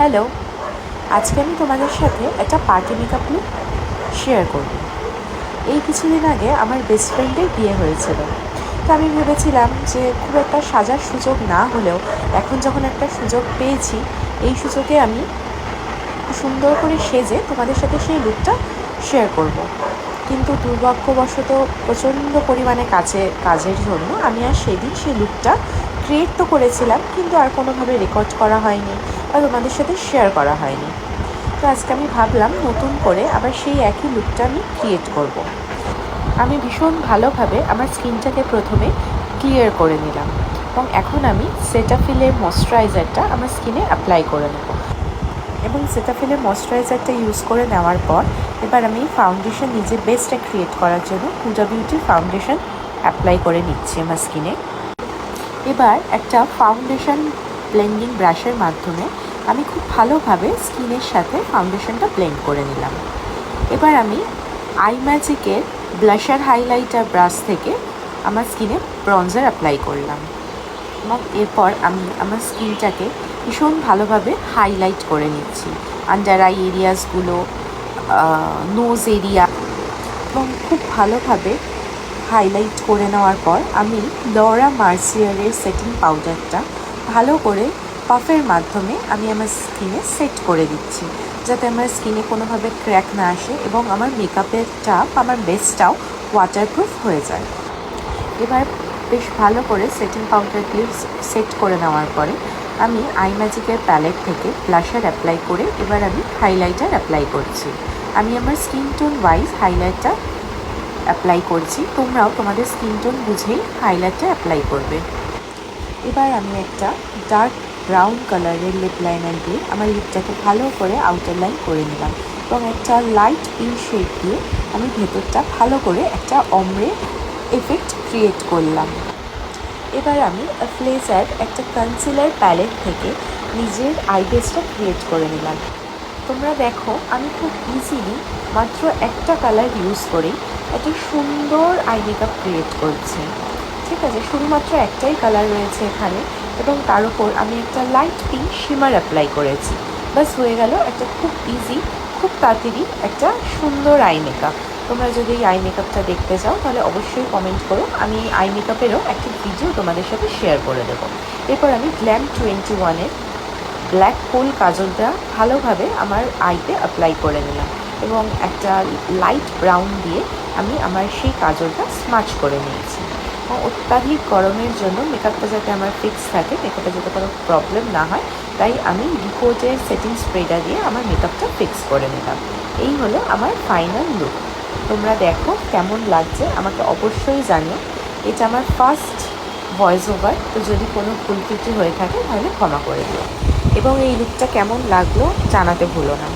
Hello, আজকে আমি তোমাদের সাথে একটা পার্টি মেকআপ লুক শেয়ার করব। এই কিছুদিন আগে আমার বেস্ট ফ্রেন্ডের বিয়ে হয়েছিল, তো আমি ভেবেছিলাম যে খুব একটা সাজার সুযোগ না হলেও এখন যখন একটা সুযোগ পেয়েছি, এই সুযোগে আমি সুন্দর করে সেজে তোমাদের সাথে সেই লুকটা শেয়ার করব। কিন্তু দুর্ভাগ্যবশত প্রচণ্ড পরিমাণে কাজের জন্য আমি আর সেদিন সেই লুকটা ক্রিয়েট তো করেছিলাম, কিন্তু আর কোনোভাবে রেকর্ড করা হয়নি বা তোমাদের সাথে শেয়ার করা হয়নি। তো আজকে আমি ভাবলাম নতুন করে আবার সেই একই লুকটা আমি ক্রিয়েট করব। আমি ভীষণ ভালোভাবে আমার স্কিনটাকে প্রথমে ক্লিয়ার করে নিলাম এবং এখন আমি সেটাফিলের ময়শ্চারাইজারটা আমার স্কিনে অ্যাপ্লাই করে নেব। এবং সেটাফিলের ময়শ্চারাইজারটা ইউজ করে নেওয়ার পর এবার আমি ফাউন্ডেশন নিজে বেস্টটা ক্রিয়েট করার জন্য হুডা বিউটির ফাউন্ডেশন অ্যাপ্লাই করে নিচ্ছি আমার স্কিনে। এবার একটা ফাউন্ডেশন ব্লেন্ডিং ব্রাশের মাধ্যমে আমি খুব ভালোভাবে স্কিনের সাথে ফাউন্ডেশনটা ব্লেন্ড করে নিলাম। এবার আমি আই ম্যাজিকের ব্লাশার হাইলাইটার ব্রাশ থেকে আমার স্কিনে ব্রঞ্জার অ্যাপ্লাই করলাম এবং এরপর আমি আমার স্কিনটাকে ভীষণ ভালোভাবে হাইলাইট করে নিচ্ছি, আন্ডার আই এরিয়াসগুলো, নোজ এরিয়া, এবং খুব ভালোভাবে হাইলাইট করে নেওয়ার পর আমি লরা মার্সিয়ারের সেটিং পাউডারটা ভালো করে পাফের মাধ্যমে আমি আমার স্কিনে সেট করে দিচ্ছি, যাতে আমার স্কিনে কোনোভাবে ক্র্যাক না আসে এবং আমার মেকআপের আমার বেসটাও ওয়াটারপ্রুফ হয়ে যায়। এবার বেশ ভালো করে সেটিং পাউডার দিয়ে সেট করে নেওয়ার পরে আমি আই ম্যাজিকের প্যালেট থেকে ব্লাশার অ্যাপ্লাই করে এবার আমি হাইলাইটার অ্যাপ্লাই করছি। আমি আমার স্কিন টোন ওয়াইজ হাইলাইটটা অ্যাপ্লাই করছি, তোমরাও তোমাদের স্কিন টোন বুঝেই হাইলাইটটা অ্যাপ্লাই করবে। এবার আমি একটা ডার্ক ব্রাউন কালারের লিপ লাইনার দিয়ে আমার লিপটাকে ভালো করে আউটার লাইন করে নিলাম এবং একটা লাইট পিঙ্ক শেড দিয়ে আমি ভেতরটা ভালো করে একটা অমরে এফেক্ট ক্রিয়েট করলাম। এবার আমি ফ্লেজার একটা কনসিলার প্যালেট থেকে নিজের আই বেসটা ক্রিয়েট করে নিলাম। তোমরা দেখো আমি খুব ইজিলি মাত্র একটা কালার ইউজ করেই একটা সুন্দর আই মেকআপ ক্রিয়েট করছি। ঠিক আছে, শুধুমাত্র একটাই কালার রয়েছে এখানে এবং তার উপর আমি একটা লাইট পিঙ্ক শিমার অ্যাপ্লাই করেছি। বাস হয়ে গেল একটা খুব ইজি, খুব তাড়াতাড়ি একটা সুন্দর আই মেকআপ। তোমরা যদি এই আই মেকআপটা দেখতে চাও তাহলে অবশ্যই কমেন্ট করো, আমি এই আই মেকআপেরও একটা ভিডিও তোমাদের সাথে শেয়ার করে দেবো। এরপর আমি গ্ল্যাম 21-এর ব্ল্যাক হোল কাজলটা ভালোভাবে আমার আইতে অ্যাপ্লাই করে নিলাম এবং একটা লাইট ব্রাউন দিয়ে আমি আমার সেই কাজলটা স্মাচ করে নিয়েছি। অত্যাধিক গরমের জন্য মেকআপটা যাতে আমার ফিক্স থাকে, মেকআপে যাতে কোনো প্রবলেম না হয়, তাই আমি রিকোটের সেটিং স্প্রেটা দিয়ে আমার মেকআপটা ফিক্স করে নিলাম। এই হলো আমার ফাইনাল লুক। তোমরা দেখো কেমন লাগছে আমাকে অবশ্যই জানিও। এটা আমার ফার্স্ট ভয়েস ওভার, তো যদি কোনো ভুল ত্রুটি হয়ে থাকে তাহলে ক্ষমা করে দিও এবং এই লুকটা কেমন লাগলো জানাতে ভুলো না।